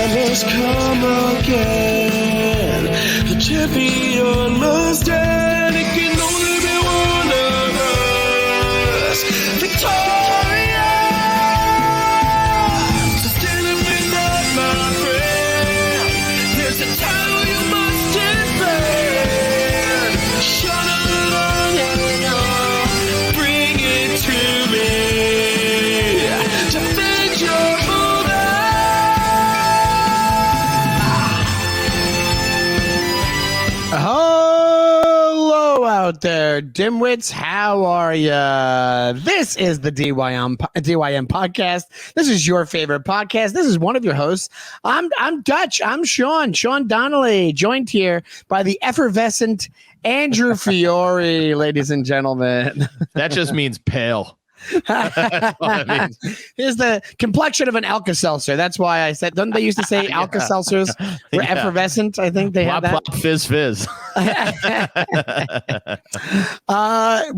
must come again. The champion must end. It can only be one of us. Victoria! So stand up and up, my friend. There's a title you must defend. Shut along and on. Bring it to me. Defend your Hello out there, dimwits. How are ya? This is the DYM podcast. This is your favorite podcast. This is one of your hosts. I'm Dutch. I'm Sean Donnelly, joined here by the effervescent Andrew Fiore, ladies and gentlemen. That just means pale. That's all that means. Here's the complexion of an Alka-Seltzer. That's why I said, don't they used to say Alka-Seltzers were effervescent? I think they had that. Plop, fizz, fizz.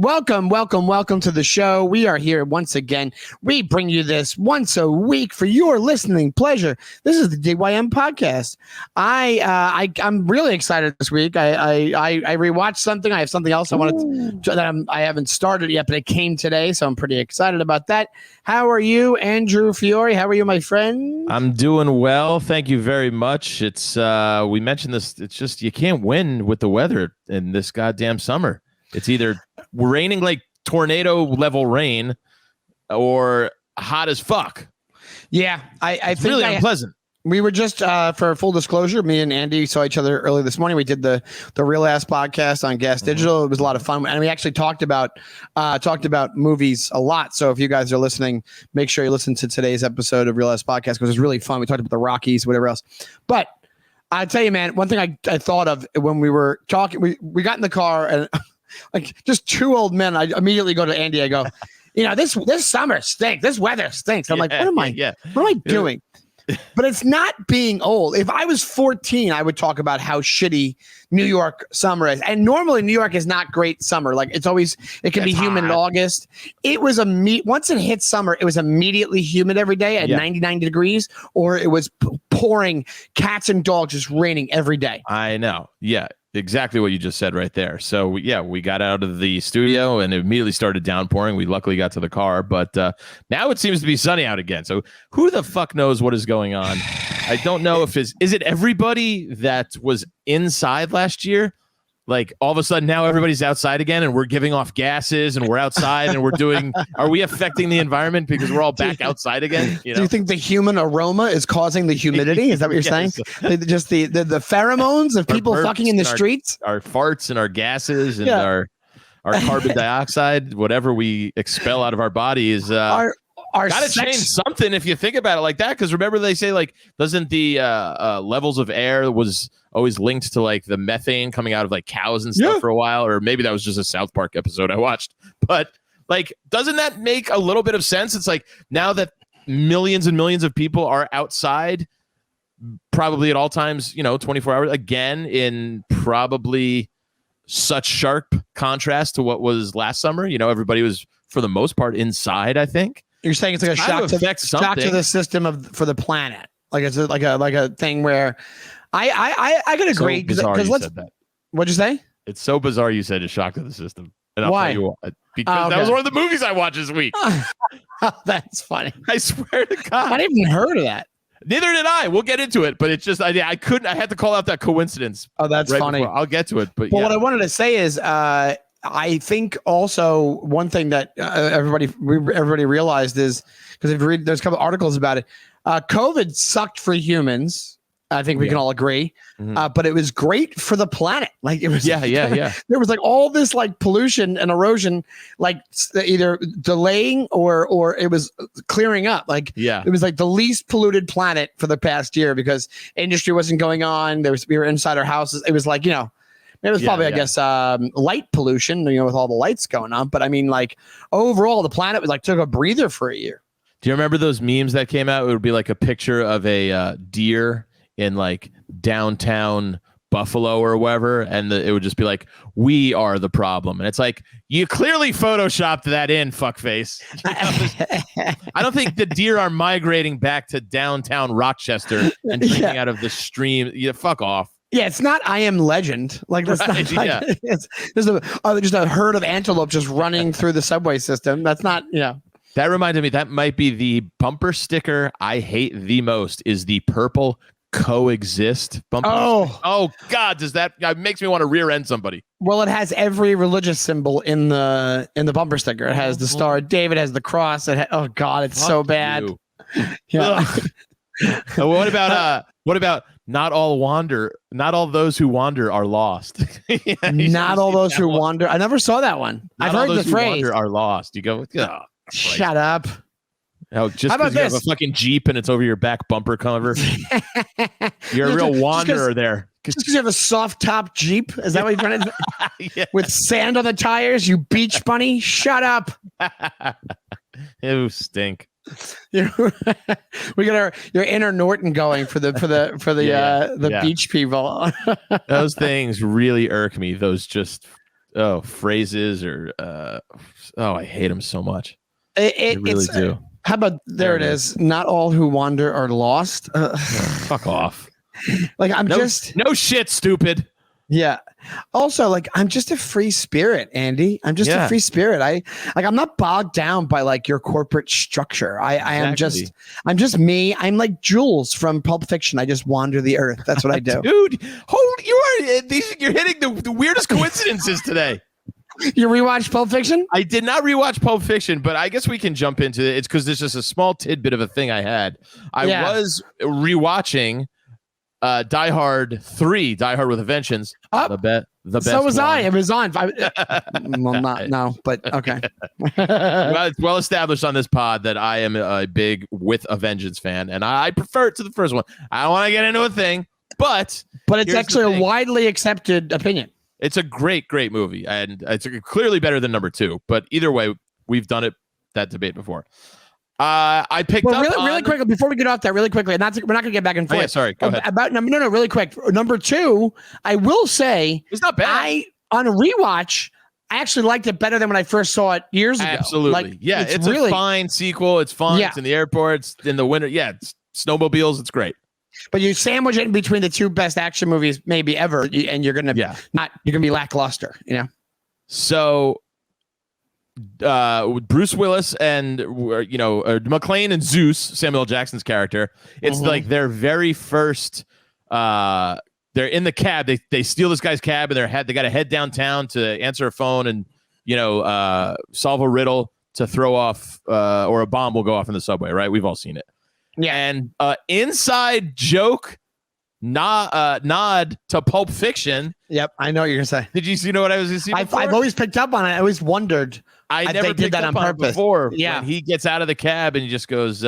Welcome to the show. We are here once again. We bring you this once a week for your listening pleasure. This is the DYM podcast. I'm really excited this week. I rewatched something. I have something else I wanted to, I haven't started yet, but it came today, so I'm pretty excited about that. How are you, Andrew Fiore? How are you, my friend? I'm doing well. Thank you very much. It's we mentioned this. It's just you can't win with the weather in this goddamn summer. It's either raining like tornado level rain or hot as fuck. Yeah, I think really unpleasant. We were just, for full disclosure, me and Andy saw each other early this morning. We did the Real Ass podcast on Gas Digital. It was a lot of fun, and we actually talked about movies a lot. So if you guys are listening, make sure you listen to today's episode of Real Ass podcast because it was really fun. We talked about the Rockies, whatever else. But I tell you, man, one thing I thought of when we were talking, we got in the car and like just two old men. I immediately go to Andy. I go, this summer stinks. This weather stinks. I'm like, what am I doing? But it's not being old. If I was 14, I would talk about how shitty New York summer is. And normally New York is not great summer. Like it can be humid in August. It was once it hit summer, it was immediately humid every day at 99 degrees, or it was pouring, cats and dogs just raining every day. I know. Yeah. Exactly what you just said right there. So we got out of the studio and it immediately started downpouring. We luckily got to the car, but now it seems to be sunny out again. So who the fuck knows what is going on? I don't know if is it everybody that was inside last year? Like all of a sudden now everybody's outside again and we're giving off gases and we're outside and are we affecting the environment because we're all back outside again? Do you think the human aroma is causing the humidity? Is that what you're saying? Just the pheromones of people fucking in the streets? Our farts and our gases and our carbon dioxide, whatever we expel out of our body is gotta change something if you think about it like that. Because remember they say like doesn't the levels of air was always linked to like the methane coming out of like cows and stuff for a while, or maybe that was just a South Park episode I watched. But like, doesn't that make a little bit of sense? It's like now that millions and millions of people are outside, probably at all times, 24 hours again, in probably such sharp contrast to what was last summer. Everybody was for the most part inside. I think you're saying it's like a shock to the system for the planet. Like it's like a thing where. I could agree because said that. What'd you say? It's so bizarre you said a shock to the system. And Why? I'll tell you why. Because that was one of the movies I watched this week. That's funny. I swear to God. I didn't even heard of that. Neither did I. We'll get into it, but it's just I had to call out that coincidence. Oh, that's funny. Before. I'll get to it. But what I wanted to say is I think also one thing that everybody realized is because there's a couple of articles about it. COVID sucked for humans. I think we can all agree, but it was great for the planet. Like it was, there was like all this like pollution and erosion, like either delaying or it was clearing up. Like it was like the least polluted planet for the past year because industry wasn't going on. We were inside our houses. It was like it was probably I guess light pollution, with all the lights going on. But I mean, like overall, the planet was like took a breather for a year. Do you remember those memes that came out? It would be like a picture of a deer in like downtown Buffalo or wherever, and it would just be like, we are the problem. And it's like, you clearly photoshopped that in, fuckface. I don't think the deer are migrating back to downtown Rochester and drinking out of the stream. Yeah, fuck off. Yeah, it's not I Am Legend. Like, that's not like, there's just a herd of antelope just running through the subway system. That's not, That reminded me, that might be the bumper sticker I hate the most, is the purple coexist bumper. Oh God, that makes me want to rear end somebody. Well, it has every religious symbol in the bumper sticker. It has the Star of David, has the cross. Oh God, it's so bad. Yeah. What about not all those who wander are lost? Not all those who wander. I never saw that one. I've heard the phrase are lost. You go, shut up. Oh, just because you have a fucking Jeep and it's over your back bumper cover. You're a real wanderer there. Just because you have a soft top Jeep? Is that what you're trying to With sand on the tires, you beach bunny? Shut up. Ew, stink. We got your inner Norton going for the beach people. Those things really irk me. Those just phrases or I hate them so much. I really do. How about there it is? Not all who wander are lost. Fuck off. Like no shit, stupid. Yeah. Also, like, I'm just a free spirit, Andy. I'm just a free spirit. I'm not bogged down by like your corporate structure. I'm just me. I'm like Jules from Pulp Fiction. I just wander the earth. That's what I do. Dude, you're hitting the weirdest coincidences today. You rewatched Pulp Fiction? I did not rewatch Pulp Fiction, but I guess we can jump into it. It's because there's just a small tidbit of a thing I had. I was rewatching Die Hard 3, Die Hard with a Vengeance. The best. So was one. I. It was on. Well, not now, but okay. Well, it's well established on this pod that I am a big With a Vengeance fan, and I prefer it to the first one. I don't want to get into a thing, but it's actually a widely accepted opinion. It's a great, great movie, and it's clearly better than number 2. But either way, we've done that debate before. I picked up really quickly before we get off that really quickly, and we're not going to get back and forth. Yeah, sorry, go ahead. No, really quick. Number 2, I will say it's not bad. On a rewatch, I actually liked it better than when I first saw it years ago. Absolutely, it's really a fine sequel. It's fun. Yeah. It's in the airport. It's in the winter. Yeah, it's snowmobiles. It's great. But you sandwich it in between the 2 best action movies maybe ever, and you're gonna be lackluster, So, Bruce Willis and McClane and Zeus, Samuel L. Jackson's character. It's like their very first. They're in the cab. They steal this guy's cab, and they got to head downtown to answer a phone and solve a riddle to throw off, or a bomb will go off in the subway. Right? We've all seen it. Yeah, and inside joke, nod to Pulp Fiction. Yep, I know what you're gonna say. Did you know what I was gonna say? I've always picked up on it. I always wondered. I never did that on purpose before. Yeah, when he gets out of the cab and he just goes.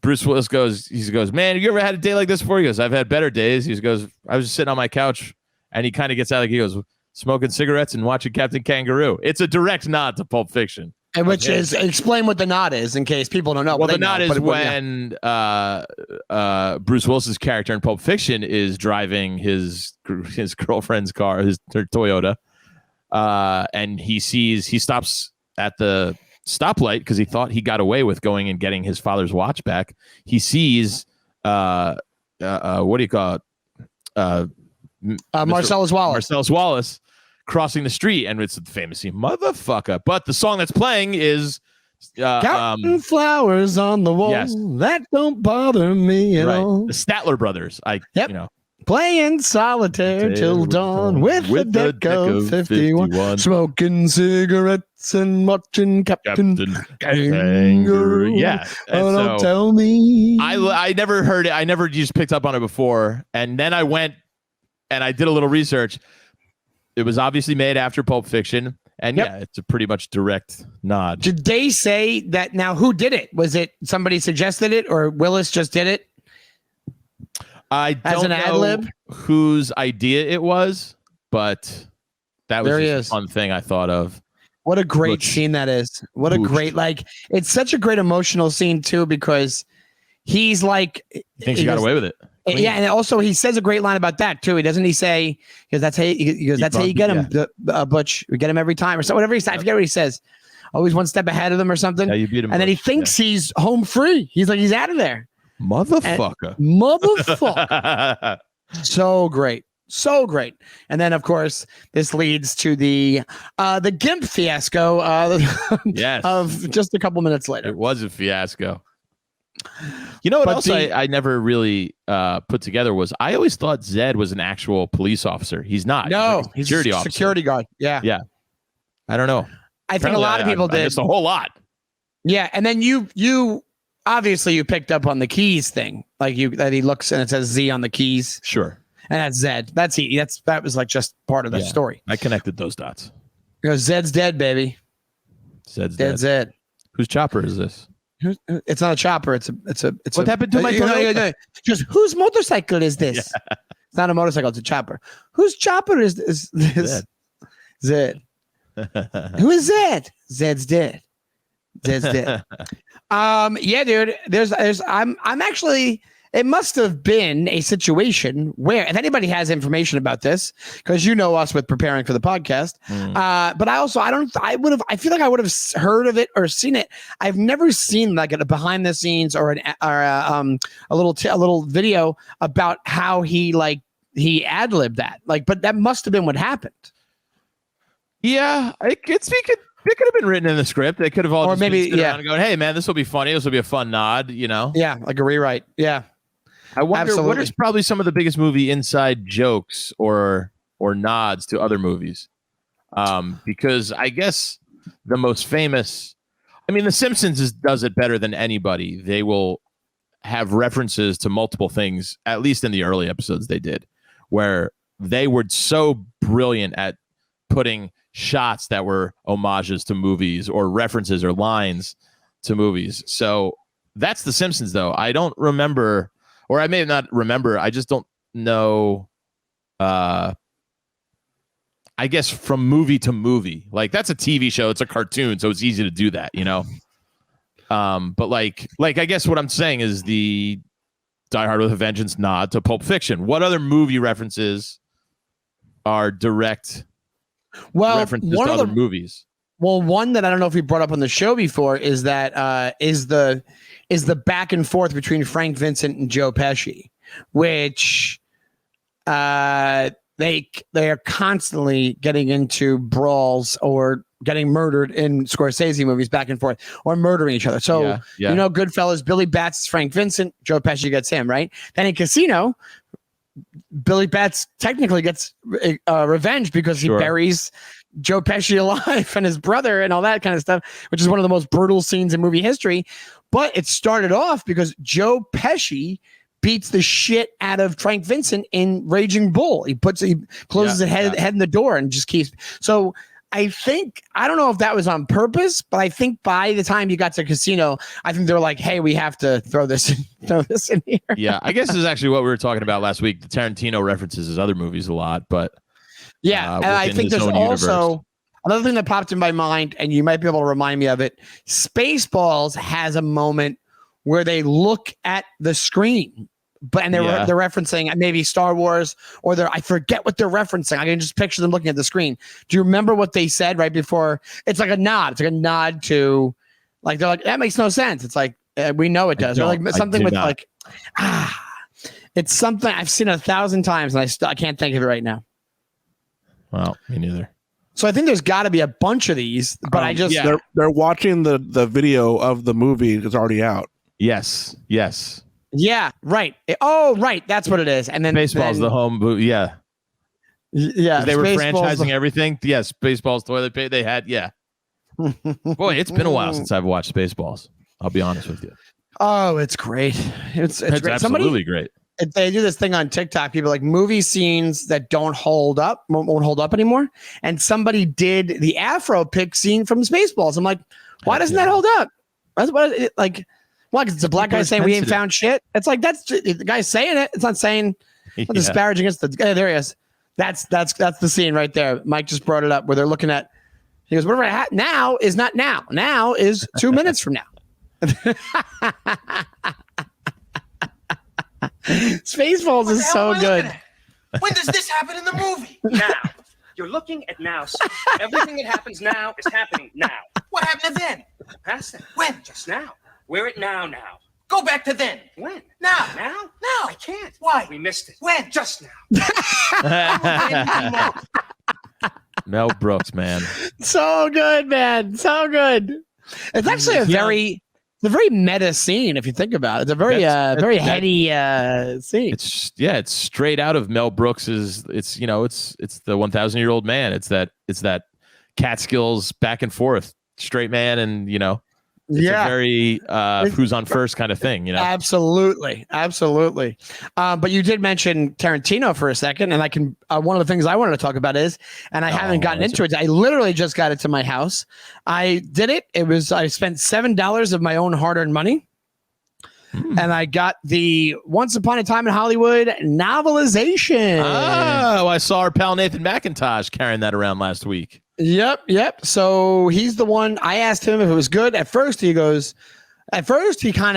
Bruce Willis goes. He goes, man, have you ever had a day like this before? He goes, I've had better days. He goes, I was just sitting on my couch, and he kind of gets out. Like he goes, smoking cigarettes and watching Captain Kangaroo. It's a direct nod to Pulp Fiction. And which is, explain what the nod is in case people don't know. Well, the nod is when Bruce Willis's character in Pulp Fiction is driving his girlfriend's car, her Toyota, and he stops at the stoplight because he thought he got away with going and getting his father's watch back. He sees what do you call it? Marcellus Wallace crossing the street, and it's the famous scene, motherfucker. But the song that's playing is counting flowers on the wall. Yes. That don't bother me at all. The Statler brothers. Playing solitaire till dawn with the deck of 51. Smoking cigarettes and watching Captain Kangaroo. Yeah. Oh, don't tell me. I never heard it. I never just picked up on it before. And then I went and I did a little research. It was obviously made after Pulp Fiction. And it's a pretty much direct nod. Did they say that? Now, who did it? Was it somebody suggested it, or Willis just did it? I don't know whose idea it was, but that was just a fun thing I thought of. What a great scene that is. What a great, it's such a great emotional scene too, because he's like, he thinks he got away with it. Yeah, and also he says a great line about that too. He say, because that's how you get him, Butch. We get him every time or so, whatever he says. I forget what he says. Always one step ahead of them or something. Yeah, you beat him. And then he thinks he's home free. He's like, he's out of there. Motherfucker. So great. So great. And then, of course, this leads to the GIMP fiasco of just a couple minutes later. It was a fiasco. You know what else I never really put together was I always thought Zed was an actual police officer. He's not. No, he's a security guard. Yeah. Yeah. I don't know. I think a lot of people did. It's a whole lot. Yeah. And then you obviously you picked up on the keys thing. Like that he looks and it says Z on the keys. Sure. And that's Zed. That was like just part of the story. I connected those dots. Zed's dead, baby. Zed's dead. Zed. Whose chopper is this? It's not a chopper. It's what happened to my Toyota? Just whose motorcycle is this? Yeah. It's not a motorcycle. It's a chopper. Whose chopper is this? Zed. Who is Zed? Zed's dead. Zed's dead. Yeah, dude. I'm actually. It must have been a situation where, if anybody has information about this, because you know us with preparing for the podcast, but I feel like I would have heard of it or seen it. I've never seen like a behind the scenes or a little video about how he ad-libbed that. But that must have been what happened. Yeah, it could have been written in the script. They could have all around and going, "Hey, man, this will be funny. This will be a fun nod." Yeah, like a rewrite. Yeah. I wonder what is probably some of the biggest movie inside jokes or nods to other movies, because I guess the most famous. I mean, The Simpsons does it better than anybody. They will have references to multiple things, at least in the early episodes they did, where they were so brilliant at putting shots that were homages to movies or references or lines to movies. So that's The Simpsons, though. I don't remember. Or I may not remember. I just don't know. I guess from movie to movie, like that's a TV show. It's a cartoon, so it's easy to do that, But like I guess what I'm saying is the Die Hard with a Vengeance nod to Pulp Fiction. What other movie references are direct references to other movies? Well, one that I don't know if we brought up on the show before is that is the back and forth between Frank Vincent and Joe Pesci, which they are constantly getting into brawls or getting murdered in Scorsese movies back and forth or murdering each other. So, Goodfellas, Billy Batts is Frank Vincent, Joe Pesci gets him, right? Then in Casino, Billy Batts technically gets revenge because he buries Joe Pesci alive and his brother and all that kind of stuff, which is one of the most brutal scenes in movie history. But it started off because Joe Pesci beats the shit out of Frank Vincent in Raging Bull. He closes his head in the door and just keeps. So I don't know if that was on purpose, but I think by the time you got to Casino, I think they were like, "Hey, we have to throw this in here." Yeah, I guess this is actually what we were talking about last week. The Tarantino references his other movies a lot, but and I think there's also another thing that popped in my mind, and you might be able to remind me of it. Spaceballs has a moment where they look at the screen, they're referencing maybe Star Wars, or I forget what they're referencing. I can just picture them looking at the screen. Do you remember what they said right before? It's like a nod. It's like a nod to, like, they're like, that makes no sense. It's like, we know it does. Or like something with not. It's something I've seen 1,000 times and I can't think of it right now. Well, me neither. So I think there's got to be a bunch of these, but they're watching the video of the movie that's already out. Yes. Yeah, right. Right. That's what it is. And then Spaceballs, the home movie. Yeah. Yeah. They were franchising everything. Yes. Spaceballs, toilet paper. They had. Yeah. Boy, it's been a while since I've watched Spaceballs. I'll be honest with you. Oh, it's great. It's great. Absolutely great. They do this thing on TikTok. People like movie scenes that won't hold up anymore. And somebody did the Afro pick scene from Spaceballs. I'm like, why doesn't that hold up? That's what it, like. Why? Because it's a black guy saying we ain't found shit. It's like that's the guy saying it. It's not saying disparaging against the guy. There he is. That's the scene right there. Mike just brought it up where they're looking at. He goes, whatever now is not now. Now is 2 minutes from now. Spaceballs is so good. When does this happen in the movie? Now. You're looking at now. Everything that happens now is happening now. What happened to then? Past then. When? Just now. We're at now. Go back to then. When? Now. Now? I can't. Why? We missed it. When? Just now. Mel Brooks, man. So good, man. So good. It's actually a very meta scene if you think about it. It's a very heady scene. It's straight out of Mel Brooks's. It's the 1,000-year-old man. It's that Catskills back and forth, straight man, and it's a very who's on first kind of thing, Absolutely. But you did mention Tarantino for a second, and I can one of the things I wanted to talk about is, and I haven't gotten into it. I literally just got it to my house. I did it. I spent $7 of my own hard-earned money, and I got the Once Upon a Time in Hollywood novelization. Oh, I saw our pal Nathan McIntosh carrying that around last week. Yep. So he's the one. I asked him if it was good. At first he kind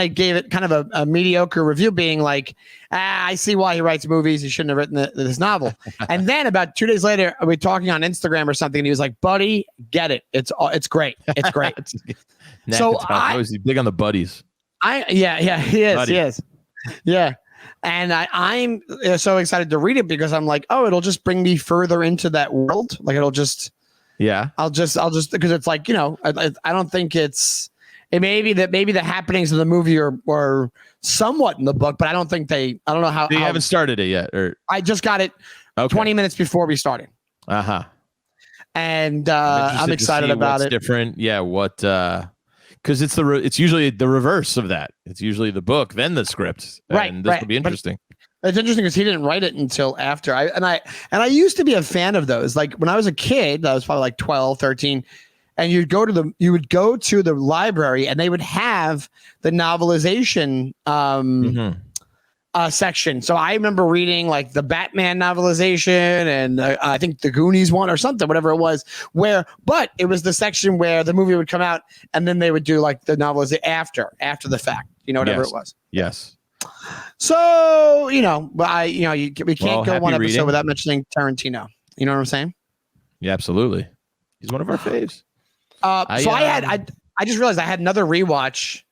of gave it kind of a mediocre review, being like, I see why he writes movies. He shouldn't have written this novel. And then about 2 days later, we were talking on Instagram or something, and he was like, buddy, get it. It's great. It's great. So he's big on the buddies. He is. Yeah. And I'm so excited to read it because I'm like, oh, it'll just bring me further into that world. Like it'll just, I'll just because it's like, I don't think it may be the happenings of the movie are somewhat in the book, but I don't know how. You haven't started it yet, or I just got it 20 minutes before we started. And I'm excited about it. Different, yeah. What? Because it's usually the reverse of that. It's usually the book, then the script. And this will be interesting. It's interesting because he didn't write it until after. I used to be a fan of those. Like when I was a kid, I was probably like 12, 13, and you would go to the library and they would have the novelization section. So I remember reading like the Batman novelization and I think the Goonies one or something, whatever it was, but it was the section where the movie would come out and then they would do like the novelization after the fact, whatever it was. Yes. So, we can't go one episode without mentioning Tarantino. You know what I'm saying? Yeah, absolutely. He's one of our faves. I just realized I had another rewatch.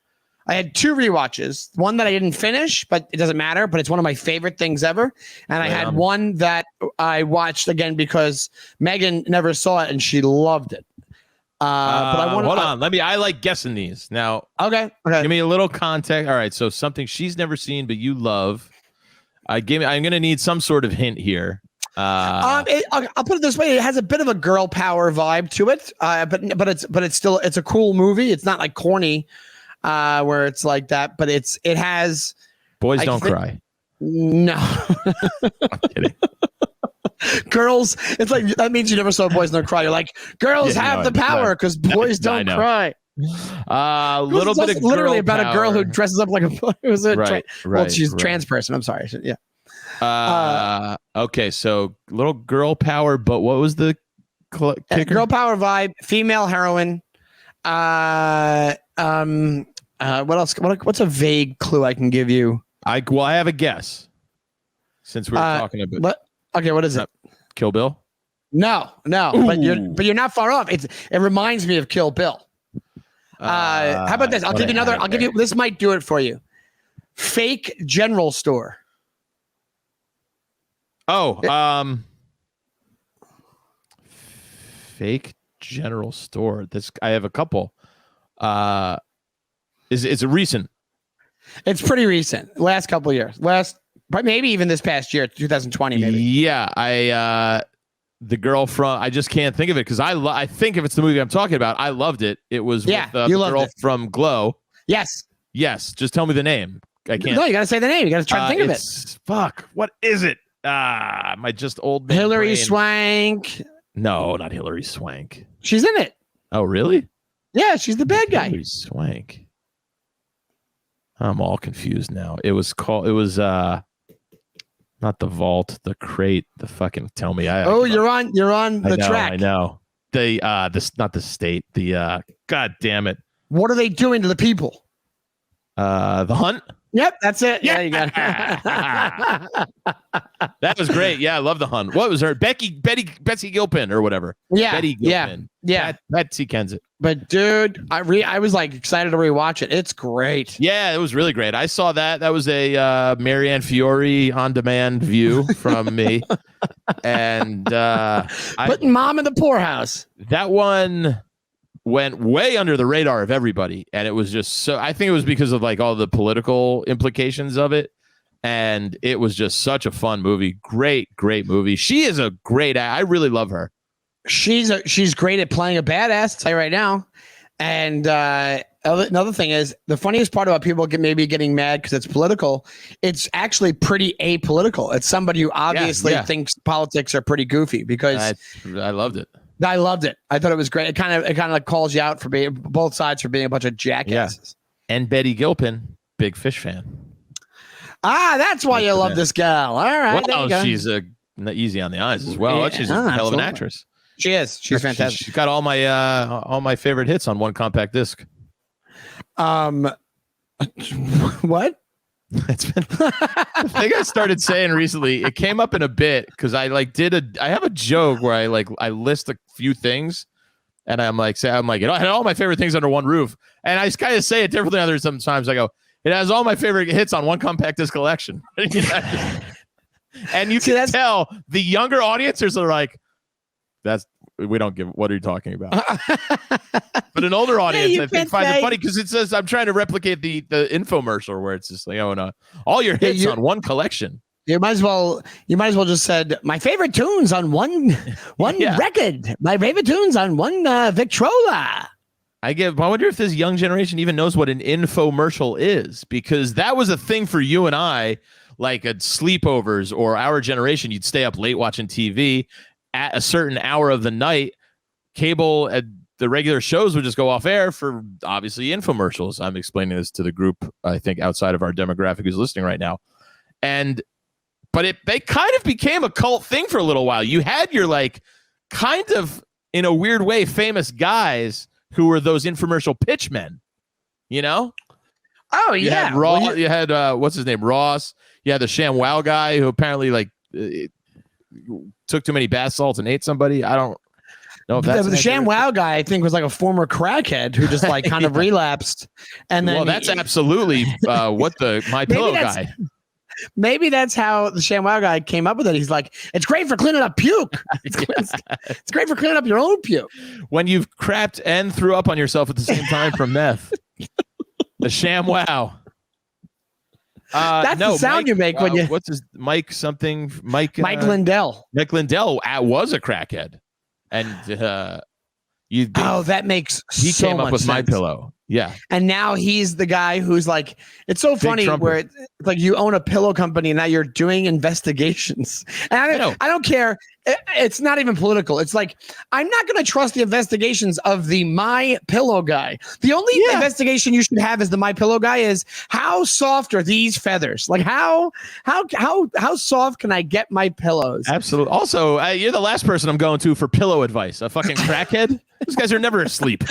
I had 2 rewatches. One that I didn't finish, but it doesn't matter. But it's one of my favorite things ever. And I had one that I watched again because Megan never saw it and she loved it. But I want hold on. I like guessing these now. Okay. Give me a little context. All right. So something she's never seen, but you love. I'm going to need some sort of hint here. I'll put it this way: it has a bit of a girl power vibe to it, but it's a cool movie. It's not like corny, where it's like that, but it has. Boys don't cry. No, I'm kidding. Girls, it's like that means you never saw Boys Don't Cry. You're like, girls have the power because boys don't cry. Little bit of literally about a girl who dresses up like a. It was a well, she's a trans person. I'm sorry. Yeah. Okay, so little girl power, but what was the kicker? Girl power vibe, female heroine. What else? What's a vague clue I can give you? I have a guess. Since we're talking about what is it? Kill Bill? No, but you're not far off. It reminds me of Kill Bill. How about this? I'll give you another. I'll give you. This might do it for you. Fake general store. Fake general store. I have a couple. Is it recent? It's pretty recent. Last couple of years. Maybe even this past year, 2020. Maybe. Yeah, the girl from. I just can't think of it because I think if it's the movie I'm talking about, I loved it. It was with the girl from Glow. Yes. Just tell me the name. I can't. No, you gotta say the name. You gotta try to think of it. Fuck. What is it? My just old man Hilary brain. Swank. No, not Hilary Swank. She's in it. Oh, really? Yeah, she's the bad guy. Hilary Swank. I'm all confused now. It was not the vault, the crate, the fucking tell me. You're on the track. I know. Not the state. God damn it. What are they doing to the people? The Hunt? Yep, that's it. Yeah, you got it. That was great. Yeah, I love the Hun. What was her? Betsy Gilpin or whatever. Yeah, Betty Gilpin. Yeah. Betsy Kensit. But dude, I was like excited to rewatch it. It's great. Yeah, it was really great. I saw that. That was a Marianne Fiore on-demand view from me, and putting mom in the poorhouse. That one went way under the radar of everybody, and it was just so. I think it was because of like all the political implications of it, and it was just such a fun movie. Great movie. She is a great. I really love her. She's great at playing a badass. I'll tell you right now. And another thing is the funniest part about people maybe getting mad because it's political. It's actually pretty apolitical. It's somebody who obviously thinks politics are pretty goofy because I loved it. I loved it. I thought it was great. It kind of like calls you out for being both sides for being a bunch of jackasses. Yeah. And Betty Gilpin, big Fish fan. That's why you love this gal. All right. Well, she's easy on the eyes as well. She's a hell of an actress. She is. She's fantastic. She's got all my favorite hits on one compact disc. What? It's been the thing I started saying recently. It came up in a bit because I have a joke where I list a few things, and I'm like, I had all my favorite things under one roof, and I kind of say it differently. Others sometimes I go, it has all my favorite hits on one compact disc collection. And you can tell the younger audiences are like, we don't give. What are you talking about? But an older audience, I think, finds it funny because it says I'm trying to replicate the infomercial where it's just like, oh no, all your hits on one collection. You might as well just said my favorite tunes on one record. My favorite tunes on one Victrola. I wonder if this young generation even knows what an infomercial is, because that was a thing for you and I, like at sleepovers or our generation. You'd stay up late watching TV at a certain hour of the night. Cable, the regular shows would just go off air for obviously infomercials. I'm explaining this to the group, I think, outside of our demographic who's listening right now. But they kind of became a cult thing for a little while. You had your like kind of in a weird way famous guys who were those infomercial pitchmen, you know? Oh yeah. You had what's his name? Ross. You had the ShamWow guy who apparently like took too many bath salts and ate somebody. I don't know if that's the ShamWow guy. I think was like a former crackhead who just like kind of relapsed. And then that's absolutely what the My Pillow guy. Maybe that's how the ShamWow guy came up with it. He's like, it's great for cleaning up puke. It's great for cleaning up your own puke. When you've crapped and threw up on yourself at the same time from meth. The ShamWow. That's the sound you make when you. What's his Mike something? Mike Lindell. Mike Lindell was a crackhead, and that makes he so came up much with sense. My Pillow. Yeah, and now he's the guy who's like, it's so funny where it's like you own a pillow company and now you're doing investigations. And I don't care. It's not even political. It's like, I'm not going to trust the investigations of the My Pillow guy. The only investigation you should have as the My Pillow guy is how soft are these feathers? Like how soft can I get my pillows? Absolutely. Also, you're the last person I'm going to for pillow advice. A fucking crackhead. Those guys are never asleep.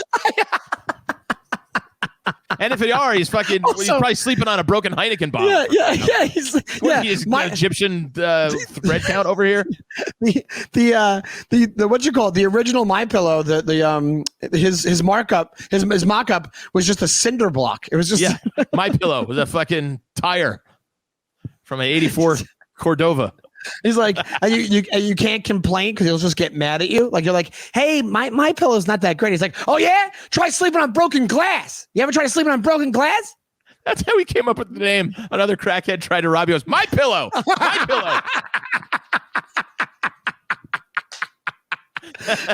And if they are, he's probably sleeping on a broken Heineken bottle. Yeah. He's Egyptian thread count over here. The what you call it? The original My Pillow. His mock-up was just a cinder block. It was just My Pillow was a fucking tire from an '84 Cordova. He's like, you can't complain because he'll just get mad at you. Like you're like, hey, my pillow's not that great. He's like, oh yeah, try sleeping on broken glass. You ever try sleeping on broken glass? That's how he came up with the name. Another crackhead tried to rob you. It was My Pillow. My Pillow.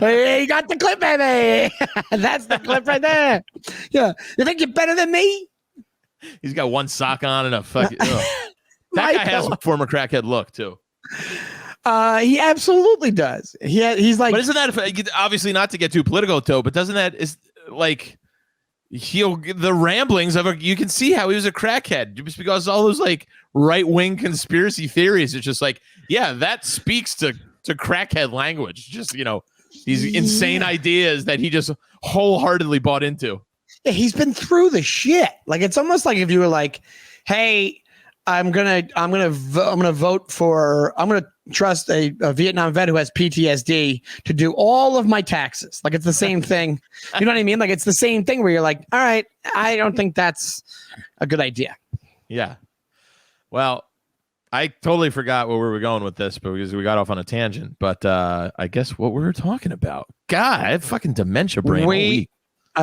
Hey, you got the clip, baby. That's the clip right there. Yeah, you think you're better than me? He's got one sock on and a fucking. That guy has a former crackhead look too. He absolutely does. He's like, but isn't that obviously not to get too political, though? But doesn't that is like the ramblings of you can see how he was a crackhead just because all those like right wing conspiracy theories. It's just like, yeah, that speaks to crackhead language. Just these insane ideas that he just wholeheartedly bought into. Yeah, he's been through the shit. Like it's almost like if you were like, "Hey, I'm gonna trust a Vietnam vet who has PTSD to do all of my taxes." Like it's the same thing. You know what I mean? Like it's the same thing where you're like, "All right, I don't think that's a good idea." Yeah. Well, I totally forgot where we were going with this, but because we got off on a tangent. But I guess what we were talking about. God, I have fucking dementia brain all week.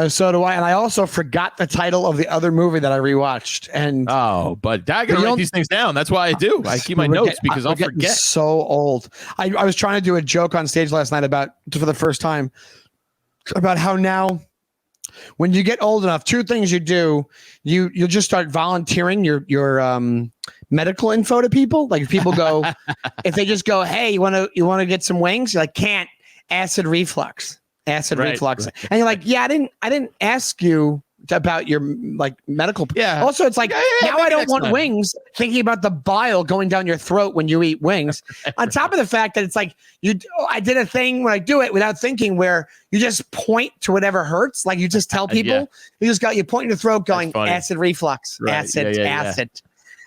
So do I, and I also forgot the title of the other movie that I rewatched. And but I gotta write these things down. That's why I do. I keep my notes because I'll forget. So old. I was trying to do a joke on stage last night for the first time about how now, when you get old enough, two things you do: you'll just start volunteering your medical info to people. Like if people go, if they just go, "Hey, you want to get some wings?" You're like, "Can't, acid reflux." Reflux. And you're like, yeah, I didn't ask you about your like medical. Yeah. Also, it's like now I don't want wings, thinking about the bile going down your throat when you eat wings. On top of the fact that it's like I did a thing when I do it without thinking where you just point to whatever hurts. Like you just tell people, you point in your throat going acid reflux, acid.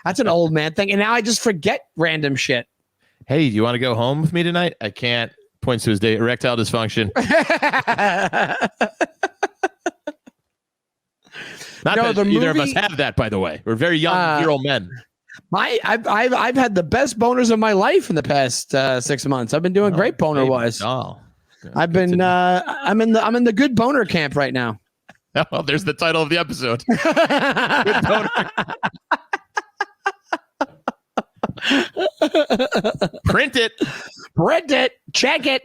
That's an old man thing. And now I just forget random shit. Hey, do you want to go home with me tonight? I can't. Points to his day, erectile dysfunction. Not that either of us have that, by the way. We're very young, year-old men. I've had the best boners of my life in the past 6 months. I've been doing great boner wise. I've been I'm in the good boner camp right now. Oh, there's the title of the episode. Good boner. Print it, check it.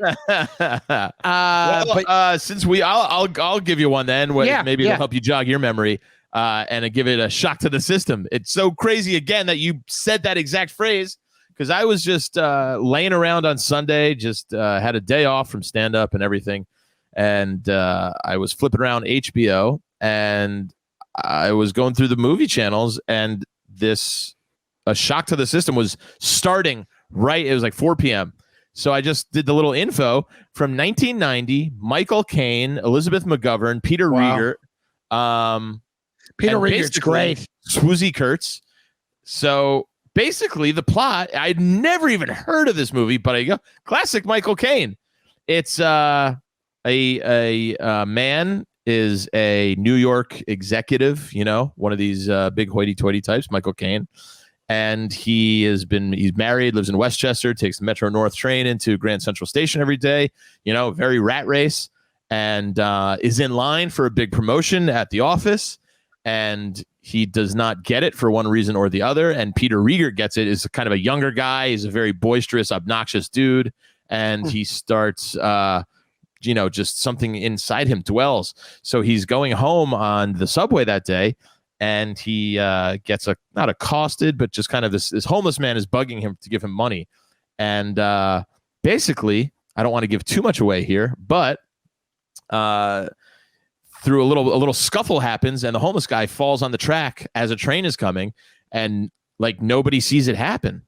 Since I'll give you one then. Maybe it'll help you jog your memory and give it a shock to the system. It's so crazy again that you said that exact phrase because I was just laying around on Sunday, just had a day off from stand up and everything, and I was flipping around HBO and I was going through the movie channels and a shock to the system was starting right. It was like 4 p.m. So I just did the little info from 1990, Michael Caine, Elizabeth McGovern, Peter Rieger. Peter Rieger's great. Swoozie Kurtz. So basically the plot, I'd never even heard of this movie, but I go, classic Michael Caine. It's a man is a New York executive, one of these big hoity-toity types, Michael Caine. And he's married, lives in Westchester, takes the Metro North train into Grand Central Station every day, very rat race, and is in line for a big promotion at the office. And he does not get it for one reason or the other. And Peter Rieger gets it, is kind of a younger guy. He's a very boisterous, obnoxious dude. And he starts, just something inside him dwells. So he's going home on the subway that day. And he gets not accosted, but just kind of this homeless man is bugging him to give him money. And basically, I don't want to give too much away here, but through a little scuffle happens, and the homeless guy falls on the track as a train is coming, and like nobody sees it happen.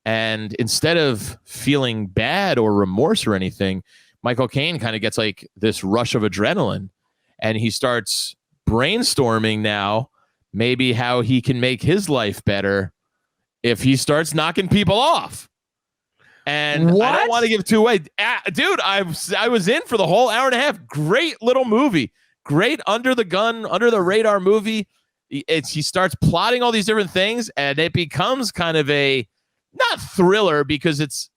And instead of feeling bad or remorse or anything, Michael Caine kind of gets like this rush of adrenaline, and he starts brainstorming now. Maybe how he can make his life better if he starts knocking people off. And I don't want to give too away. Dude, I was in for the whole hour and a half. Great little movie. Great under the gun, under the radar movie. He starts plotting all these different things, and it becomes kind of a not thriller because it's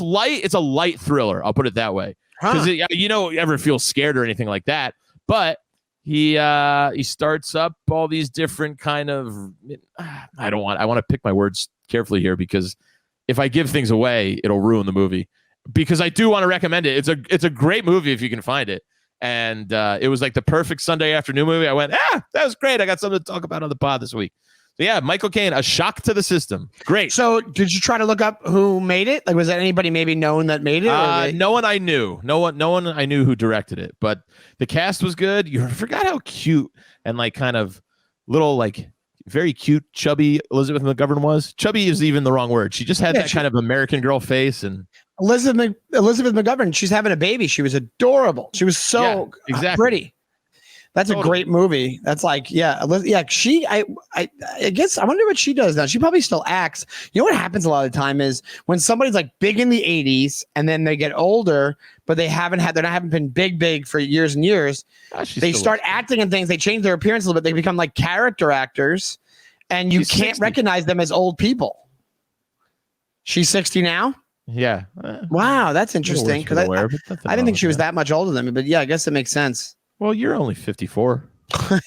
light. It's a light thriller. I'll put it that way. Because ever feel scared or anything like that. But he starts up all these different kind of I want to pick my words carefully here because if I give things away, it'll ruin the movie. Because I do want to recommend it. It's a great movie if you can find it. And it was like the perfect Sunday afternoon movie. I went, that was great. I got something to talk about on the pod this week. So yeah, Michael Caine, a shock to the system. Great. So did you try to look up who made it? Like, was that anybody maybe known that made it? No one I knew. No one I knew who directed it. But the cast was good. You forgot how cute and like kind of little like very cute, chubby Elizabeth McGovern was. Chubby is even the wrong word. She just had that kind of American girl face. And Elizabeth McGovern, she's having a baby. She was adorable. She was so pretty. That's a great movie. That's like, yeah. I guess I wonder what she does now. She probably still acts. You know what happens a lot of the time is when somebody's like big in the 80s and then they get older, but they haven't been big for years and years. They start acting in things. They change their appearance a little bit. They become like character actors, and you can't 60. recognize them as old people. She's 60 now. Yeah. Wow, that's interesting because I didn't think she was that much older than me. But yeah, I guess it makes sense. Well, you're only 54. But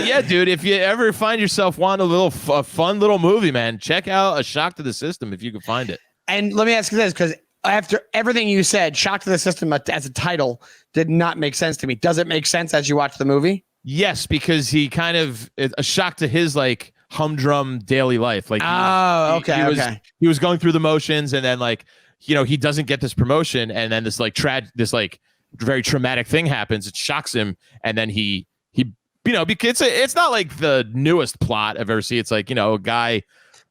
yeah, dude, if you ever find yourself wanting a fun little movie, man, check out A Shock to the System if you can find it. And let me ask you this, because after everything you said, Shock to the System as a title did not make sense to me. Does it make sense as you watch the movie? Yes, because he kind of a shock to his like humdrum daily life. Like, he was going through the motions, and then like, you know, he doesn't get this promotion, and then this very traumatic thing happens. It shocks him, and then he you know, because it's not like the newest plot I've ever seen. It's like, you know, a guy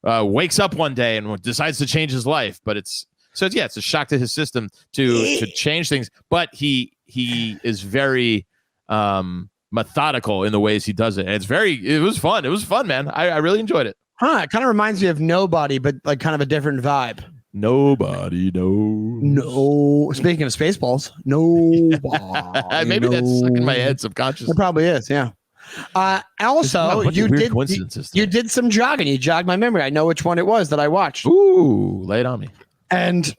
wakes up one day and decides to change his life, but it's a shock to his system to change things. But he is very methodical in the ways he does it. And it was fun. It was fun, man. I really enjoyed it. It kind of reminds me of Nobody, but like kind of a different vibe. Nobody knows. No. Speaking of Spaceballs, nobody. Maybe that's stuck in my head subconsciously. It probably is, yeah. Also, you did some jogging. You jogged my memory. I know which one it was that I watched. Ooh, lay it on me. And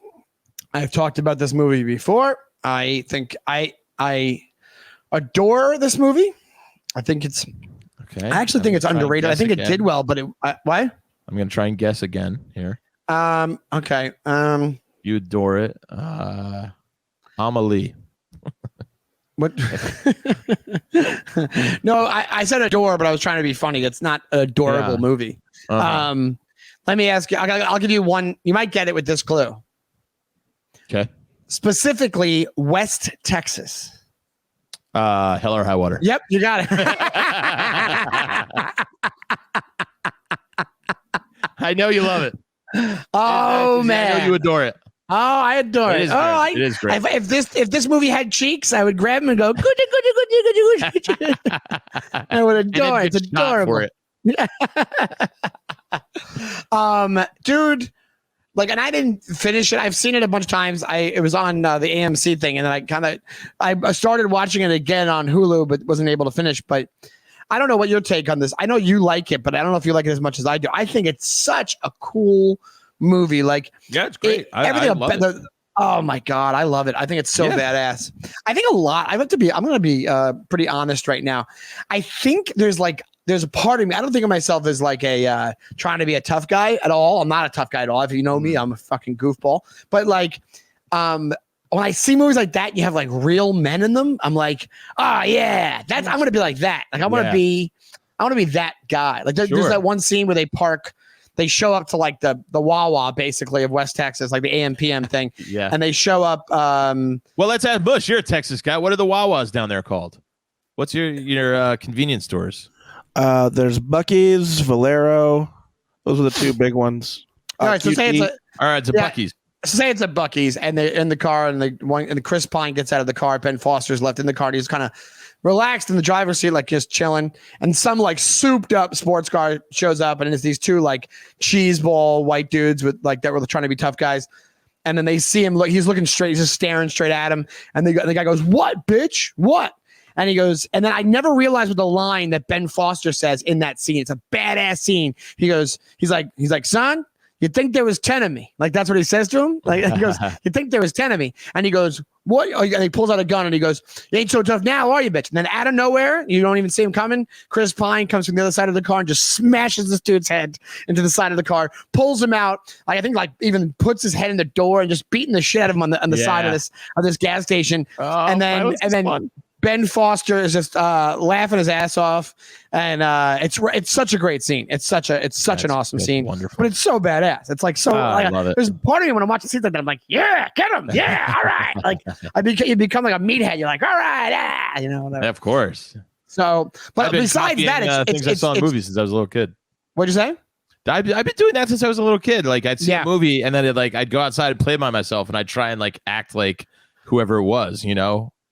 I've talked about this movie before. I think I adore this movie. I think it's okay. I actually think it's underrated. I think it did well, but why? I'm gonna try and guess again here. Okay. You adore it. Amelie. What? No, I said adore, but I was trying to be funny. It's not an adorable movie. Uh-huh. Let me ask you. I'll give you one. You might get it with this clue. Okay. Specifically, West Texas. Hell or High Water. Yep, you got it. I know you love it. Oh man, I know you adore it. Oh, I adore it. It is great. If this movie had cheeks, I would grab him and go, good. I would adore it. It's adorable. Dude, like, and I didn't finish it. I've seen it a bunch of times. It was on the AMC thing, and then I started watching it again on Hulu, but wasn't able to finish. But I don't know what your take on this. I know you like it, but I don't know if you like it as much as I do. I think it's such a cool movie. Like, yeah, it's great. Everything I love it. Oh my God, I love it. I think it's so badass. I think I'm going to be pretty honest right now. I think there's a part of me. I don't think of myself as like a trying to be a tough guy at all. I'm not a tough guy at all. If you know me, I'm a fucking goofball. But like, when I see movies like that, you have like real men in them. I'm like, yeah, I'm going to be like that. Like I want to be that guy. Like there's that one scene where they show up to like the Wawa basically of West Texas, like the AM/PM thing. Yeah. And they show up. Well, let's ask Bush. You're a Texas guy. What are the Wawas down there called? What's your convenience stores? There's Buc-ee's, Valero. Those are the two big ones. All right, so say it's a Buc-ee's. Say it's a Buc-ee's, and they're in the car, and Chris Pine gets out of the car. Ben Foster's left in the car. And he's kind of relaxed in the driver's seat, like just chilling. And some like souped up sports car shows up, and it's these two like cheeseball white dudes with like that were trying to be tough guys. And then they see him he's looking straight, he's just staring straight at him. And the guy goes, "What, bitch? What?" And he goes, and then I never realized what the line that Ben Foster says in that scene. It's a badass scene. He's like, "Son, you think there was 10 of me?" Like, that's what he says to him. Like, he goes, "You think there was 10 of me?" And he goes, "What?" And he pulls out a gun and he goes, "You ain't so tough now, are you, bitch?" And then out of nowhere, you don't even see him coming, Chris Pine comes from the other side of the car and just smashes this dude's head into the side of the car, pulls him out. Like, I think like even puts his head in the door and just beating the shit out of him on the side of this gas station. Oh, and then fun. Ben Foster is just laughing his ass off, and it's such a great scene. It's such an awesome scene. Wonderful. But it's so badass. It's like so. I love it. There's part of me when I'm watching scenes like that, I'm like, yeah, get him, yeah, all right. Like you become like a meathead. You're like, all right, whatever. Yeah, of course. So, but besides that, it's things I saw in movies since I was a little kid. What'd you say? I've been doing that since I was a little kid. Like I'd see a movie and then I'd go outside and play by myself and I'd try and like act like whoever it was,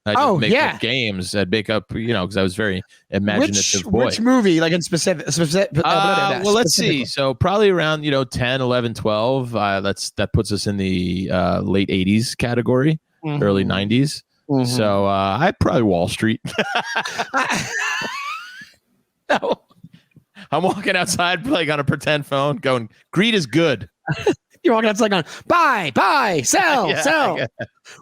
I just make up games. I'd make up, because I was very imaginative boy. Which movie, like in specific? Well, let's see. So probably around 10, 11, 12. That puts us in the late 80s category, early 90s. Mm-hmm. So I probably Wall Street. No. I'm walking outside like on a pretend phone going, greed is good. You're walking outside going, buy, sell, sell.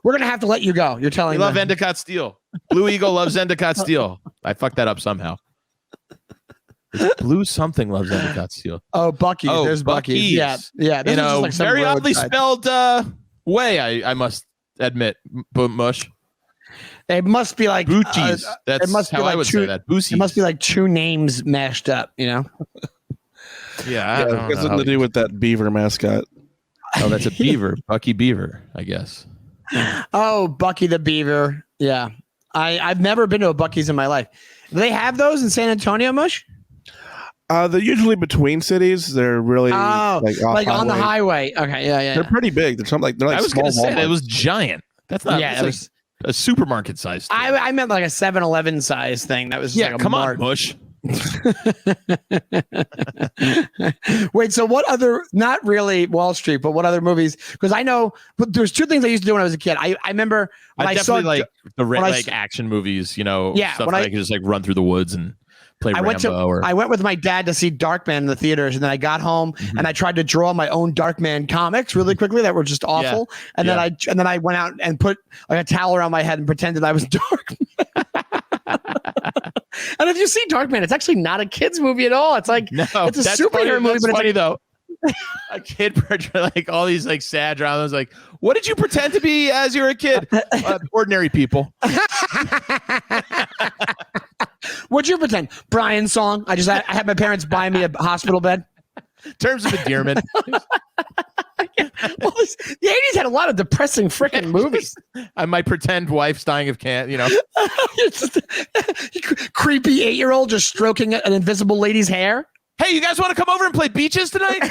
We're going to have to let you go. You're telling me. We love Endicott Steel. Blue Eagle loves Endicott Steel. I fucked that up somehow. Blue something loves Endicott Steel. Oh, Buc-ee's. There's Buc-ee's. Yeah. This is just like very oddly spelled way, I must admit, Mush. It must be like Boochies. That's how I would say that. Boochies. It must be like two names mashed up, Yeah, it has something to do with that beaver mascot. Oh, that's a beaver. Bucky Beaver, I guess. Oh, Bucky the Beaver. Yeah. I've never been to a Buc-ee's in my life. Do they have those in San Antonio, Mush? They're usually between cities. They're really like on the highway. Okay, yeah. They're pretty big. They're like I was going to say it was giant. That's not. Yeah, it was a supermarket size. I meant like a 7-Eleven size thing. That was like come on, Mush. Wait, so what other, not really Wall Street, but what other movies? Because I know, but there's two things I used to do when I was a kid. I remember when I saw like the action movies, stuff that I could just like run through the woods and play Rambo. I went with my dad to see Darkman in the theaters, and then I got home and I tried to draw my own Darkman comics really quickly that were just awful. And then I went out and put like a towel around my head and pretended I was Darkman. And if you see Darkman, it's actually not a kid's movie at all. It's like it's a superhero movie, but it's funny though. A kid like all these like sad dramas. Like, what did you pretend to be as you were a kid? Ordinary people. What'd you pretend? Brian's song. I had my parents buy me a hospital bed. Terms of endearment. Well, the 80s had a lot of depressing freaking movies. My pretend wife's dying of cancer, Creepy 8-year-old just stroking an invisible lady's hair. Hey, you guys want to come over and play beaches tonight?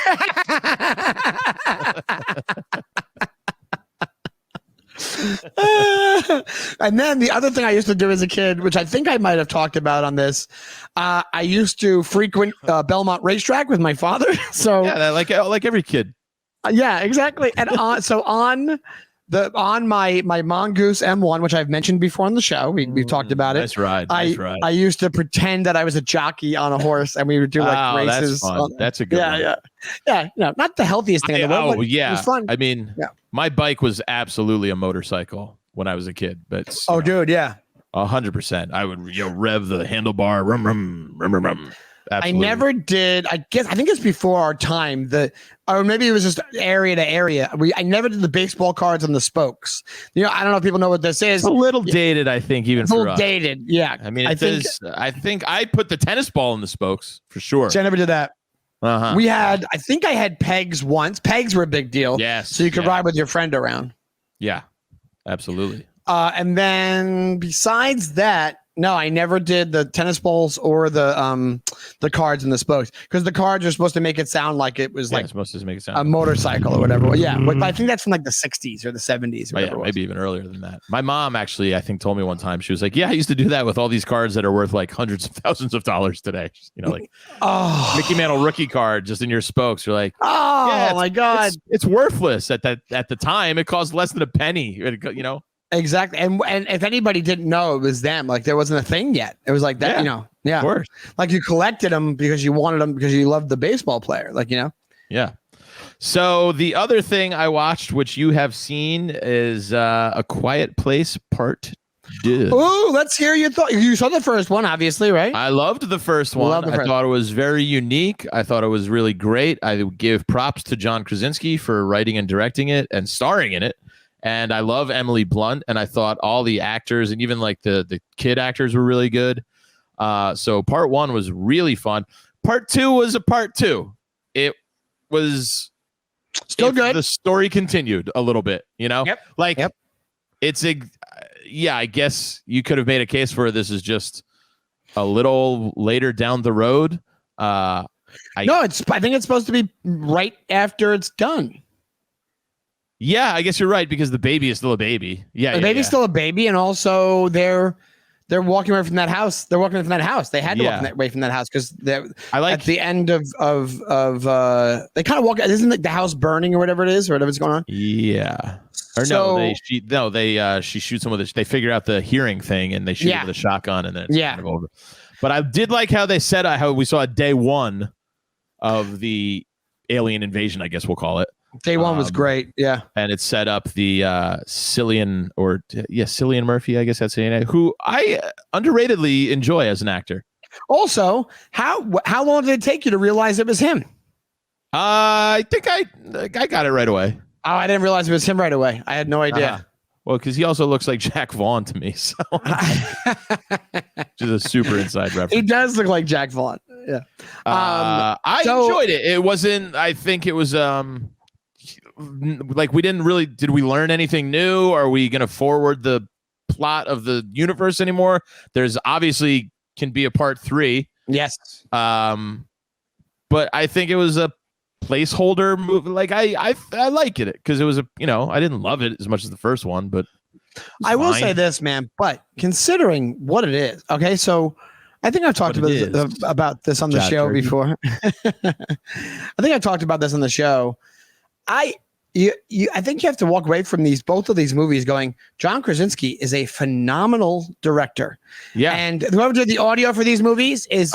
And then the other thing I used to do as a kid, which I think I might have talked about on this, I used to frequent Belmont Racetrack with my father. So yeah, like every kid. Yeah, exactly. And on my Mongoose M1, which I've mentioned before on the show, we've talked about it. Nice ride. I used to pretend that I was a jockey on a horse, and we would do like races. That's fun. That's a good one. Yeah. Not the healthiest thing in the world. But it was fun. I mean, my bike was absolutely a motorcycle when I was a kid, but dude, yeah, 100%. I would rev the handlebar, rum. Absolutely. I never did. I think it's before our time. Or maybe it was just area to area. I never did the baseball cards on the spokes. I don't know if people know what this is. It's a little dated, I think, even for us. Dated. Yeah. I mean, I think I put the tennis ball in the spokes for sure. So I never did that. Uh-huh. I think I had pegs once. Pegs were a big deal. Yes. So you could ride with your friend around. Yeah, absolutely. And then besides that, no, I never did the tennis balls or the cards and the spokes, because the cards are supposed to make it sound like it was it's supposed to make it sound a motorcycle or whatever. Yeah, but I think that's from like the 60s or the 70s. Or maybe even earlier than that. My mom actually, I think, told me one time, she was like, "Yeah, I used to do that with all these cards that are worth like hundreds of thousands of dollars today." Like Mickey Mantle rookie card just in your spokes. You're like, oh my god, it's worthless at the time. It cost less than a penny. Exactly. And if anybody didn't know it was them, like there wasn't a thing yet. It was like that, Of course. Like you collected them because you wanted them because you loved the baseball player, Yeah. So the other thing I watched, which you have seen, is A Quiet Place Part 2. Oh, let's hear your thought. You saw the first one, obviously, right? I loved the first one. I thought it was very unique. I thought it was really great. I would give props to John Krasinski for writing and directing it and starring in it. And I love Emily Blunt, and I thought all the actors and even like the kid actors were really good. So part 1 was really fun. Part 2 was a part 2. It was still good. The story continued a little bit, Yep. It's I guess you could have made a case for this is just a little later down the road. I think it's supposed to be right after it's done. Yeah, I guess you're right because the baby is still a baby. Yeah, the baby's still a baby, and also they're walking away from that house. They're walking away from that house. They had to walk away from that house because at the end of they kind of walk. Isn't like the house burning or whatever's going on? Yeah. Or she shoots him with it. They figure out the hearing thing and they shoot him with a shotgun and then it's kind of over. But I did like how they said how we saw day one of the alien invasion, I guess we'll call it. Day one was great, yeah. And it set up the Cillian Murphy, I guess that's his name, who I underratedly enjoy as an actor. Also, how long did it take you to realize it was him? I think I got it right away. Oh, I didn't realize it was him right away. I had no idea. Well, because he also looks like Jack Vaughn to me, so just a super inside reference. He does look like Jack Vaughn. Yeah. I enjoyed it. It wasn't. I think it was. Like we didn't really. Did we learn anything new? Are we going to forward the plot of the universe anymore? There's obviously can be a part 3. Yes. But I think it was a placeholder movie. Like I like it because it was I didn't love it as much as the first one, but I will say this, man. But considering what it is, okay, so I think I've talked about this on the show before. I think I talked about this on the show. I think you have to walk away from both of these movies going, John Krasinski is a phenomenal director. Yeah. And whoever did the audio for these movies adds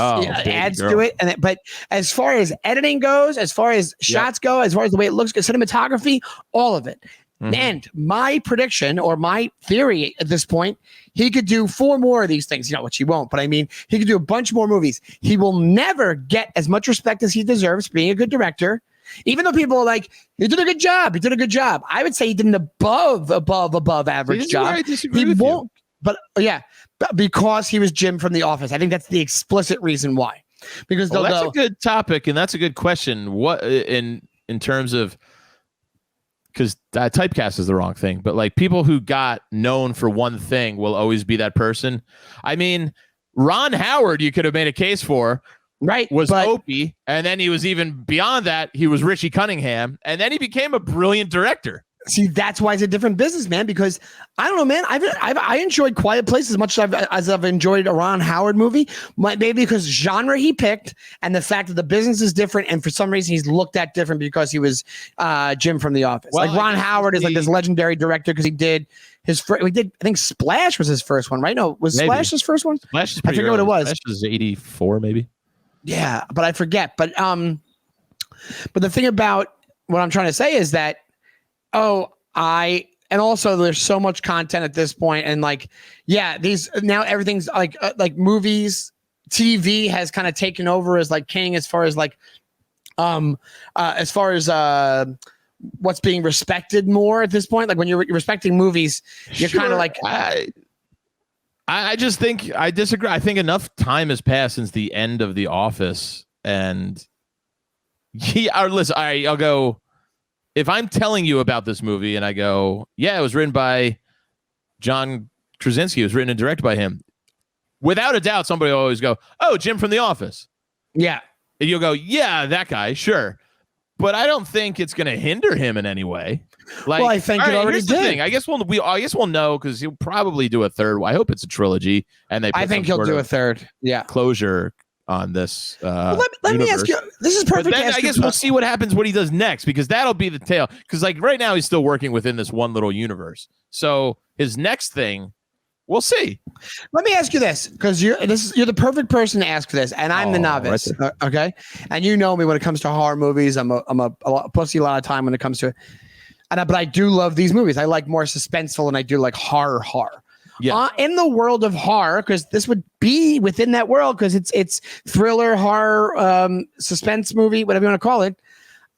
to it. But as far as editing goes, as far as shots go, as far as the way it looks, cinematography, all of it. Mm-hmm. And my prediction or my theory at this point, he could do 4 more of these things, which he won't, but I mean, he could do a bunch more movies. He will never get as much respect as he deserves being a good director. Even though people are like, he did a good job. He did a good job. I would say he did an above average job. I disagree with you. But because he was Jim from The Office. I think that's the explicit reason why. Because that's a good topic and that's a good question. What in terms of, because typecast is the wrong thing, but like people who got known for one thing will always be that person. I mean, Ron Howard, you could have made a case for. Right. Was Opie. And then he was even beyond that. He was Richie Cunningham. And then he became a brilliant director. See, that's why it's a different business, man, because I don't know, man. I enjoyed Quiet Place as much as I've enjoyed a Ron Howard movie. Maybe because genre he picked and the fact that the business is different. And for some reason, he's looked at different because he was Jim from The Office. Well, like Ron Howard is like this legendary director because he did I think Splash was his first one, right? No, was maybe. Splash his first one? Splash is pretty I forget early. What it was. Splash was 84, maybe. Yeah, but I forget. But the thing about what I'm trying to say is that, and also there's so much content at this point, and like, these now everything's like movies, TV has kind of taken over as like king as far as like, what's being respected more at this point. Like when you're respecting movies, you're kind of like. I just think I disagree. I think enough time has passed since the end of The Office, and listen. I'll go. If I'm telling you about this movie, and I go, it was written by John Krasinski. It was written and directed by him. Without a doubt, somebody will always go, "Oh, Jim from The Office." Yeah, and you'll go, "Yeah, that guy, sure." But I don't think it's going to hinder him in any way. Like, I think it already did. I guess we'll know because he'll probably do a third. I hope it's a trilogy, and I think he'll do a third. Yeah, closure on this. Let me ask you. This is perfect. But then I guess we'll see what happens. What he does next, because that'll be the tale. Because like right now, he's still working within this one little universe. So his next thing, we'll see. Let me ask you this, because you're the perfect person to ask for this, and I'm the novice. Right, okay, and you know me when it comes to horror movies. I'm a pussy a lot of time when it comes to it. But I do love these movies. I like more suspenseful, and I do like horror. Yeah. In the world of horror, because this would be within that world, because it's thriller, horror, suspense movie, whatever you want to call it.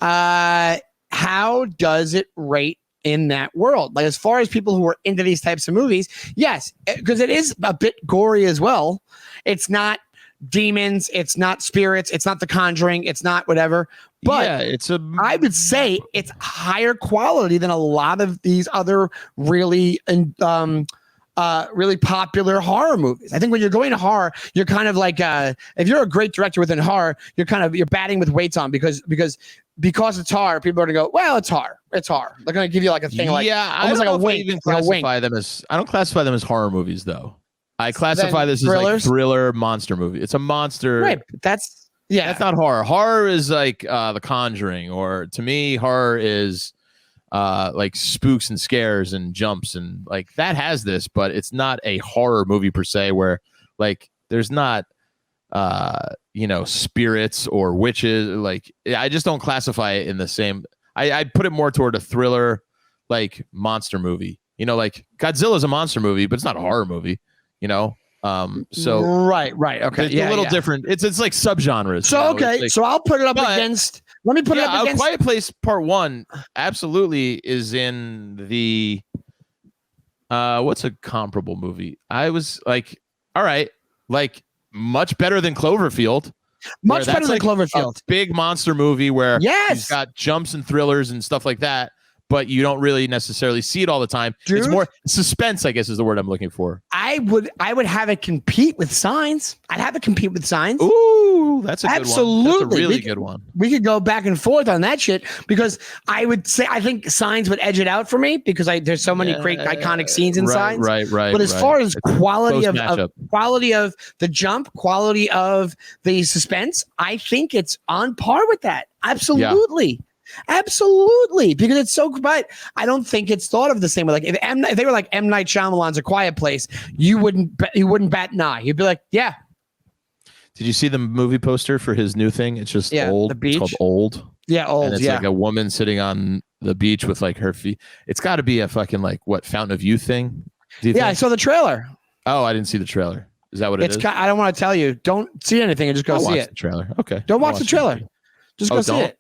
How does it rate in that world? Like as far as people who are into these types of movies, yes, because it is a bit gory as well. It's not demons, it's not spirits, it's not The Conjuring, it's not whatever. But I would say it's higher quality than a lot of these other really really popular horror movies. I think when you're going to horror, you're kind of like if you're a great director within horror, you're batting with weights on because because it's horror, people are gonna go, well, it's horror. It's horror. They're gonna give you like a thing like almost like a wink. I don't classify them as horror movies though. I classify this as like thriller monster movie. It's a monster. Right. That's not horror. Horror is like The Conjuring, or to me, horror is like spooks and scares and jumps, and like that has this, but it's not a horror movie per se, where like there's not spirits or witches. Like I just don't classify it in the same. I put it more toward a thriller, like monster movie. Like Godzilla's a monster movie, but it's not a horror movie. So right, okay, it's a little different. It's like subgenres. So okay, so I'll put it up against. Let me put it up against. Quiet Place Part 1 absolutely is in the. What's a comparable movie? I was like, all right, like much better than Cloverfield. Much better than Cloverfield. A big monster movie where yes, he's got jumps and thrillers and stuff like that. But you don't really necessarily see it all the time. Dude, it's more suspense, I guess, is the word I'm looking for. I would have it compete with Signs. I'd have it compete with Signs. Ooh, that's a good one. Absolutely. That's a really good one. We could go back and forth on that shit because I would say I think Signs would edge it out for me because there's so many great iconic scenes in Signs. Right. But as far as quality of the jump, quality of the suspense, I think it's on par with that. Absolutely. Yeah. Absolutely, because it's so. But I don't think it's thought of the same way. Like if they were like M. Night Shyamalan's A Quiet Place, you wouldn't bat an eye. You'd be like, yeah. Did you see the movie poster for his new thing? It's just old. The beach. It's called Old. Yeah, Old. And it's like a woman sitting on the beach with like her feet. It's got to be a fucking like Fountain of Youth thing. I saw the trailer. Oh, I didn't see the trailer. Is that what it is? I don't want to tell you. Don't see anything and just go see it. The trailer. Okay. Don't watch the trailer. Just go see it.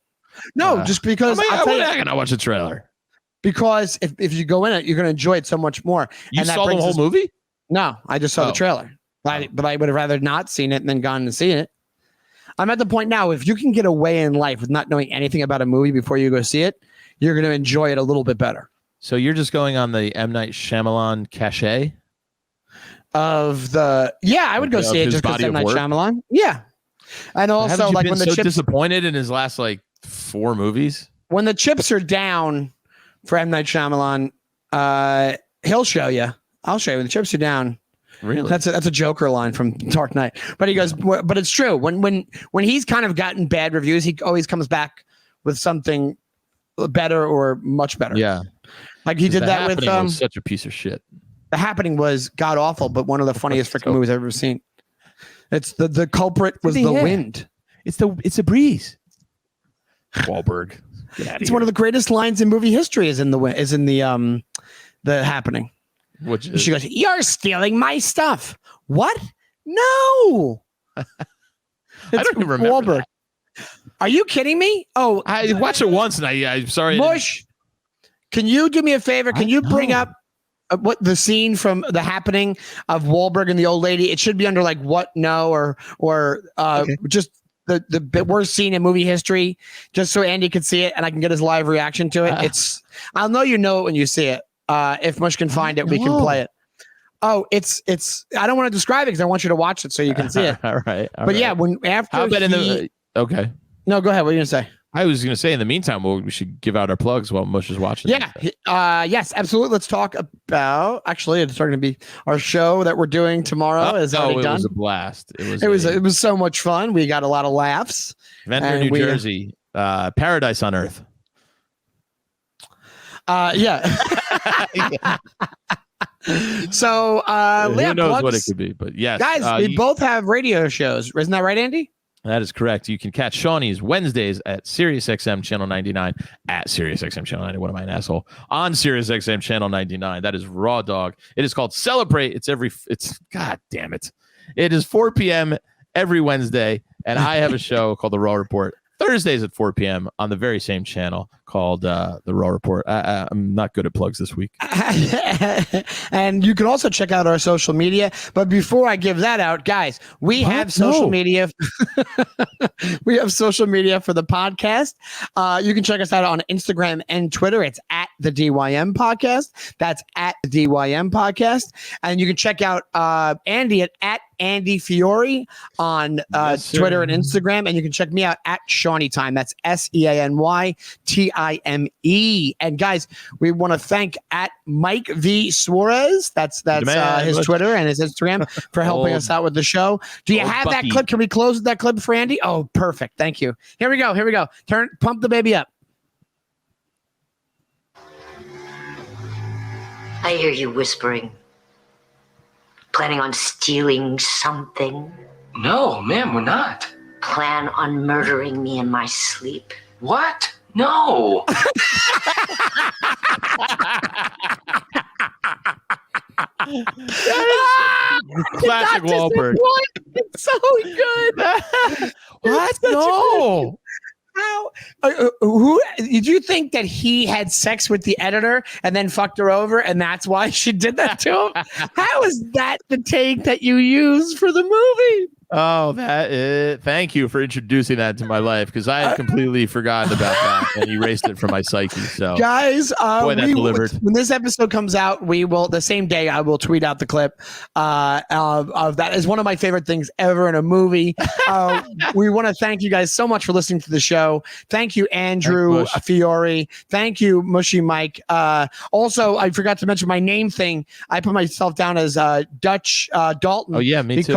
No, just because I'm gonna watch the trailer. Because if you go in it, you're gonna enjoy it so much more. You saw the whole movie? No, I just saw the trailer. But I would have rather not seen it and then gone and seen it. I'm at the point now, if you can get away in life with not knowing anything about a movie before you go see it, you're gonna enjoy it a little bit better. So you're just going on the M. Night Shyamalan cachet? I would go see it just because M. Night Shyamalan. Yeah. And also like when the chips disappointed in his last like 4 movies. When the chips are down for M. Night Shyamalan, he'll show you. I'll show you when the chips are down. Really? That's a Joker line from Dark Knight. But he goes, but it's true. When he's kind of gotten bad reviews, he always comes back with something better or much better. Yeah. Like he did that with was such a piece of shit. The Happening was god awful, but one of the funniest freaking movies I've ever seen. It's the culprit was the wind. It's a breeze. Wahlberg. It's one of the greatest lines in movie history is in the Happening. Which is, she goes, "You're stealing my stuff." What? No. I don't even remember Wahlberg. That. Are you kidding me? Oh, I watched it once and I'm sorry. Mush, can you do me a favor? Can you bring up what the scene from The Happening of Wahlberg and the old lady? It should be under like what? No, or okay. Just the worst scene in movie history, just so Andy can see it and I can get his live reaction to it. I'll know you know it when you see it. If Mush can find it, we can play it. Oh, it's. I don't want to describe it because I want you to watch it so you can see it. All right. But yeah, How about okay. No, go ahead. What are you gonna say? I was gonna say in the meantime, we should give out our plugs while Mush is watching. Yeah. Yes, absolutely. Let's talk about. Actually, it's starting to be our show that we're doing tomorrow. Is already done. It was a blast. It was so much fun. We got a lot of laughs. Ventnor, New Jersey, Paradise on Earth. Yeah. So who knows what it could be, but yes, guys, we both have radio shows. Isn't that right, Andy? That is correct. You can catch Shawnee's Wednesdays at SiriusXM Channel 99 at SiriusXM Channel 90. What am I, an asshole? On SiriusXM Channel 99. That is Raw Dog. It is called Celebrate. It's God damn it. It is 4 p.m. every Wednesday, and I have a show called The Raw Report Thursdays at 4 p.m. on the very same channel called The Raw Report. I'm not good at plugs this week. And you can also check out our social media. But before I give that out, guys, we have social media. We have social media for the podcast. You can check us out on Instagram and Twitter. It's at the DYM podcast. That's at the DYM podcast. And you can check out Andy at Andy Fiore on Twitter and Instagram. And you can check me out at Shawnee Time. That's SeanyTime. And guys, we want to thank at Mike V. Suarez. That's his Twitter and his Instagram for helping us out with the show. Do you have that clip? Can we close with that clip for Andy? Oh, perfect. Thank you. Here we go. Pump the baby up. I hear you whispering. Planning on stealing something? No, ma'am, we're not. Plan on murdering me in my sleep? What? No. Classic Wahlberg. It's so good. What? No. How? Who did you think that he had sex with the editor and then fucked her over, and that's why she did that to him? How is that the take that you use for the movie? Oh, thank you for introducing that to my life, because I had completely forgotten about that and erased it from my psyche. So, guys, boy, that delivered. When this episode comes out, we will the same day. I will tweet out the clip of that. Is one of my favorite things ever in a movie. We want to thank you guys so much for listening to the show. Thank you, Andrew Fiore. Thank you, Mushy Mike. Also, I forgot to mention my name thing. I put myself down as Dutch Dalton. Oh yeah, me too.